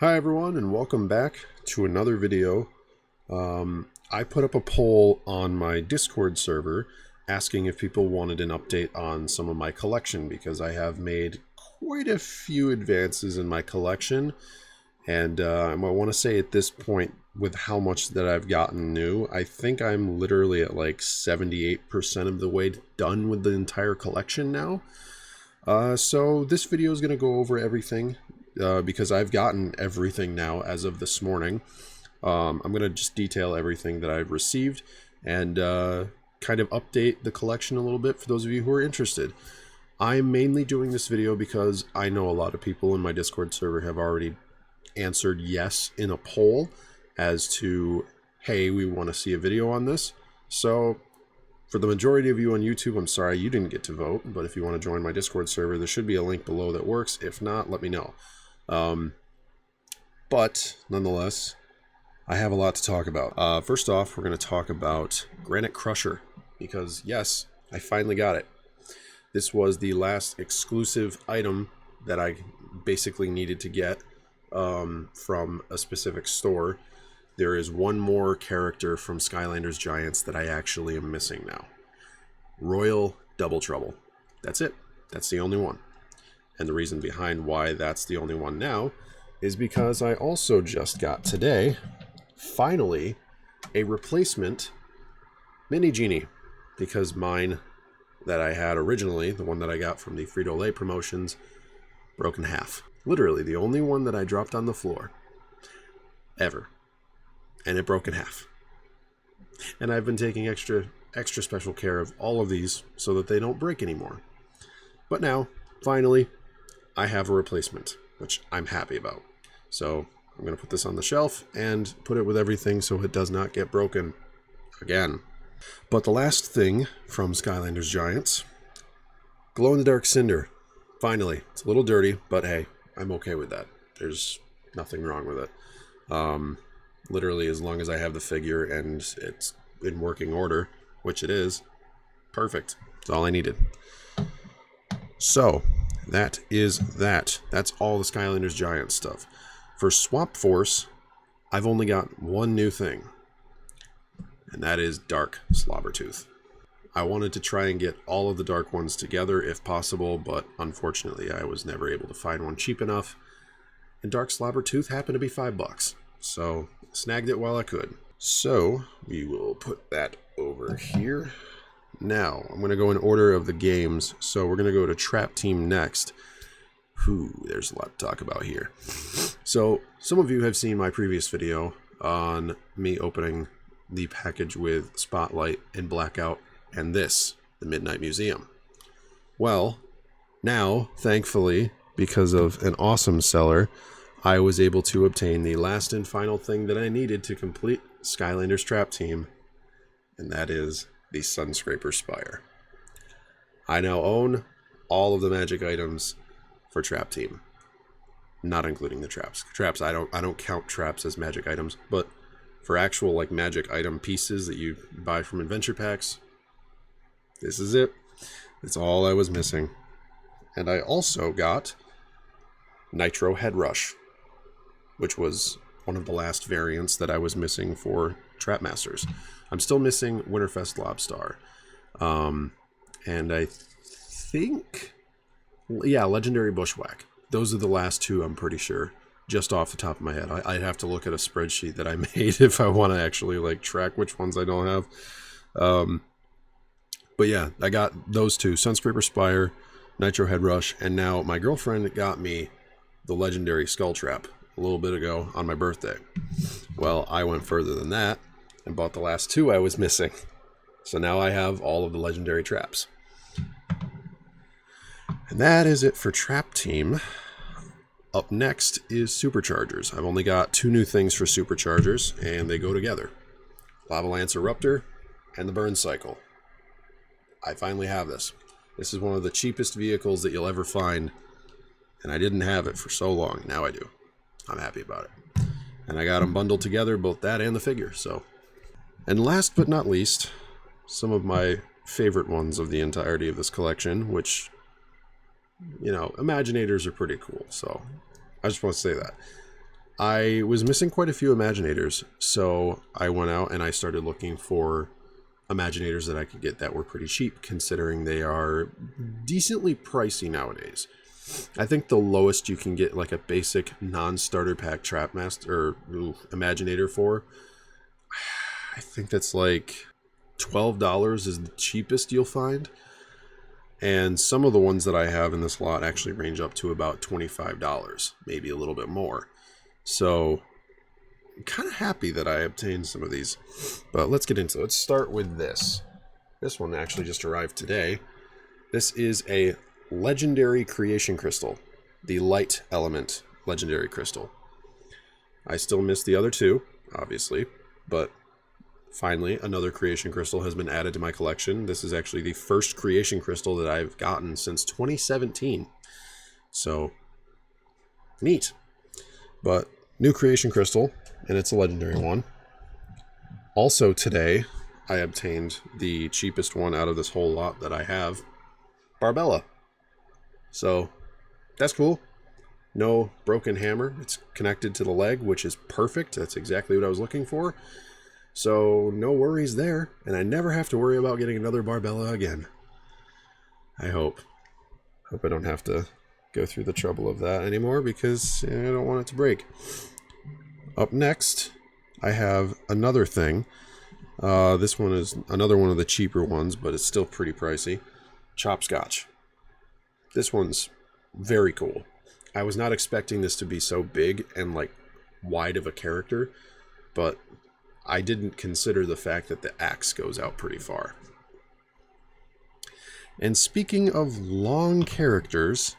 Hi everyone, and welcome back to another video. I put up a poll on my Discord server asking if people wanted an update on some of my collection, because I have made quite a few advances in my collection, and I want to say at this point, with how much that I've gotten new, I think I'm literally at like 78% of the way done with the entire collection now. So this video is going to go over everything. Because I've gotten everything now as of this morning. I'm going to just detail everything that I've received and kind of update the collection a little bit for those of you who are interested. I'm mainly doing this video because I know a lot of people in my Discord server have already answered yes in a poll as to, hey, we want to see a video on this. So for the majority of you on YouTube, I'm sorry you didn't get to vote, but if you want to join my Discord server, there should be a link below that works. If not, let me know. But nonetheless, I have a lot to talk about. First off, we're going to talk about Granite Crusher, because yes, I finally got it. This was the last exclusive item that I basically needed to get from a specific store. There is one more character from Skylander's Giants that I actually am missing now. Royal Double Trouble. That's it. That's the only one. And the reason behind why that's the only one now is because I also just got today, finally, a replacement Mini Genie. Because mine that I had originally, the one that I got from the Frito-Lay promotions, broke in half. Literally the only one that I dropped on the floor ever. And it broke in half. And I've been taking extra special care of all of these so that they don't break anymore. But now, finally, I have a replacement, which I'm happy about. So I'm going to put this on the shelf and put it with everything so it does not get broken again. But the last thing from Skylander's Giants, glow-in-the-dark Cinder. Finally, it's a little dirty, but hey, I'm okay with that. There's nothing wrong with it. Literally, as long as I have the figure and it's in working order, which it is, perfect. That's all I needed. So that is that. That's all the Skylander's Giant stuff. For Swap Force, I've only got one new thing, and that is Dark Slobbertooth. I wanted to try and get all of the dark ones together if possible, but unfortunately I was never able to find one cheap enough, and Dark Slobbertooth happened to be $5, so snagged it while I could. So we will put that over here. Now, I'm going to go in order of the games, so we're going to go to Trap Team next. There's a lot to talk about here. So, some of you have seen my previous video on me opening the package with Spotlight and Blackout and this, the Midnight Museum. Well, now, thankfully, because of an awesome seller, I was able to obtain the last and final thing that I needed to complete Skylander's Trap Team, and that is the Sunscraper Spire. I now own all of the magic items for Trap Team, not including the traps. Traps, I don't count traps as magic items, but for actual like magic item pieces that you buy from adventure packs, this is it. It's all I was missing. And I also got Nitro Head Rush, which was one of the last variants that I was missing for Trap Masters. I'm still missing Winterfest Lobstar. And I think, yeah, Legendary Bushwhack. Those are the last two, I'm pretty sure, just off the top of my head. I'd have to look at a spreadsheet that I made if I want to actually like track which ones I don't have. But yeah, I got those two, Sunscraper Spire, Nitro Head Rush, and now my girlfriend got me the Legendary Skull Trap a little bit ago on my birthday. Well, I went further than that and bought the last two I was missing. So now I have all of the legendary traps. And that is it for Trap Team. Up next is Superchargers. I've only got two new things for Superchargers, and they go together. Lava Lance Eruptor and the Burn Cycle. I finally have this. This is one of the cheapest vehicles that you'll ever find, and I didn't have it for so long. Now I do. I'm happy about it. And I got them bundled together, both that and the figure, so. And last but not least, some of my favorite ones of the entirety of this collection, which, you know, Imaginators are pretty cool, so I just want to say that. I was missing quite a few Imaginators, so I went out and I started looking for Imaginators that I could get that were pretty cheap, considering they are decently pricey nowadays. I think the lowest you can get like a basic non-starter pack Trapmaster or Imaginator for, I think that's like $12 is the cheapest you'll find. And some of the ones that I have in this lot actually range up to about $25, maybe a little bit more. So I'm kind of happy that I obtained some of these. But let's get into it. Let's start with this. This one actually just arrived today. This is a Legendary Creation Crystal. The Light Element Legendary Crystal. I still miss the other two, obviously. But finally, another Creation Crystal has been added to my collection. This is actually the first Creation Crystal that I've gotten since 2017. So, neat. But new Creation Crystal, and it's a legendary one. Also today, I obtained the cheapest one out of this whole lot that I have, Barbella. So, that's cool. No broken hammer. It's connected to the leg, which is perfect. That's exactly what I was looking for. So, no worries there. And I never have to worry about getting another Barbella again. I hope. Hope I don't have to go through the trouble of that anymore, because I don't want it to break. Up next, I have another thing. This one is another one of the cheaper ones, but it's still pretty pricey. Chopscotch. This one's very cool. I was not expecting this to be so big and like wide of a character, but I didn't consider the fact that the axe goes out pretty far. And speaking of long characters,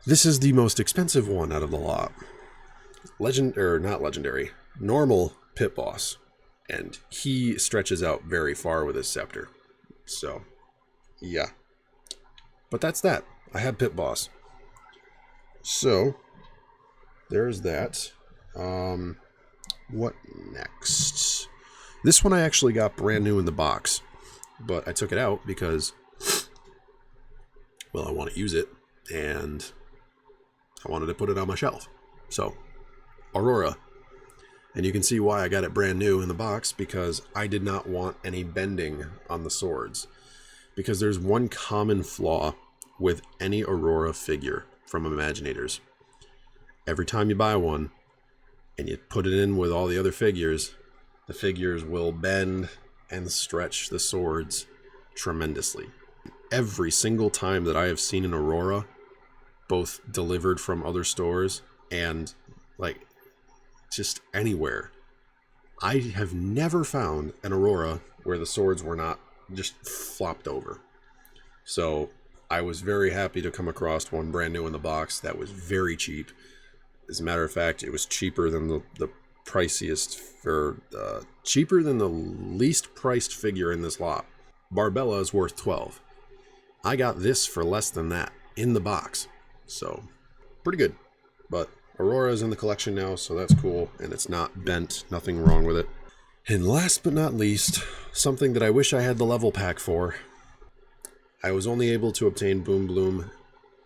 this is the most expensive one out of the lot. Not legendary, normal Pit Boss. And he stretches out very far with his scepter. So, yeah. But that's that. I had Pit Boss. So, there's that. What next? This one I actually got brand new in the box. But I took it out because, well, I want to use it. And I wanted to put it on my shelf. So, Aurora. And you can see why I got it brand new in the box, because I did not want any bending on the swords. Because there's one common flaw with any Aurora figure from Imaginators. Every time you buy one and you put it in with all the other figures, the figures will bend and stretch the swords tremendously. Every single time that I have seen an Aurora, both delivered from other stores and like just anywhere, I have never found an Aurora where the swords were not just flopped over. So I was very happy to come across one brand new in the box that was very cheap. As a matter of fact, it was cheaper than the priciest, or cheaper than the least priced figure in this lot. Barbella is worth $12. I got this for less than that in the box. So, pretty good. But Aurora is in the collection now, so that's cool. And it's not bent, nothing wrong with it. And last but not least, something that I wish I had the level pack for. I was only able to obtain Boom Bloom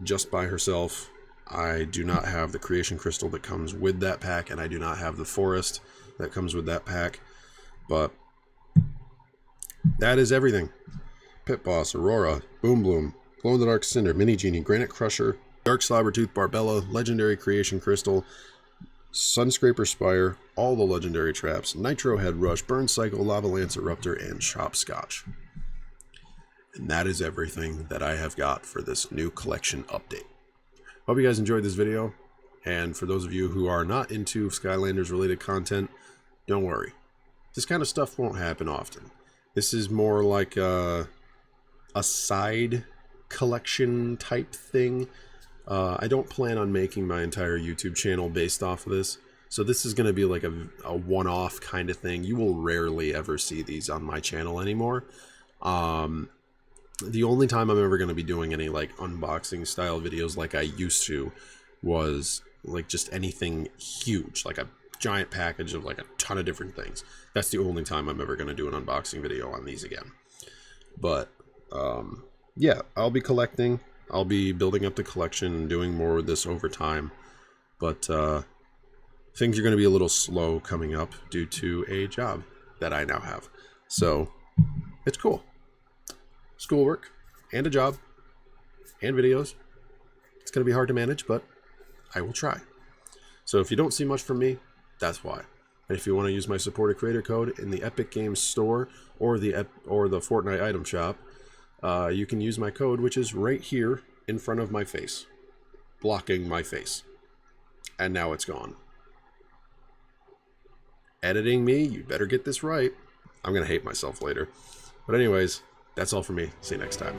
just by herself. I do not have the Creation Crystal that comes with that pack, and I do not have the Forest that comes with that pack. But that is everything. Pit Boss, Aurora, Boom Bloom, Glow in the Dark Cinder, Mini Genie, Granite Crusher, Dark Slobbertooth, Barbella, Legendary Creation Crystal, Sunscraper Spire, all the legendary traps, Nitro Head Rush, Burn Cycle, Lava Lance Eruptor, and Chopscotch. And that is everything that I have got for this new collection update. Hope you guys enjoyed this video, and for those of you who are not into Skylanders related content, don't worry. This kind of stuff won't happen often. This is more like a side collection type thing. I don't plan on making my entire YouTube channel based off of this, so this is going to be like a one-off kind of thing. You will rarely ever see these on my channel anymore. The only time I'm ever going to be doing any like unboxing style videos like I used to was like just anything huge, like a giant package of like a ton of different things. That's the only time I'm ever going to do an unboxing video on these again. But yeah, I'll be collecting. I'll be building up the collection and doing more with this over time. But things are going to be a little slow coming up due to a job that I now have. So it's cool. Schoolwork and a job and videos. It's going to be hard to manage, but I will try. So if you don't see much from me, that's why. And if you want to use my supported creator code in the Epic Games Store or the Fortnite item shop, you can use my code, which is right here in front of my face, blocking my face. And now it's gone. Editing me, you better get this right. I'm going to hate myself later. But anyways, that's all for me. See you next time.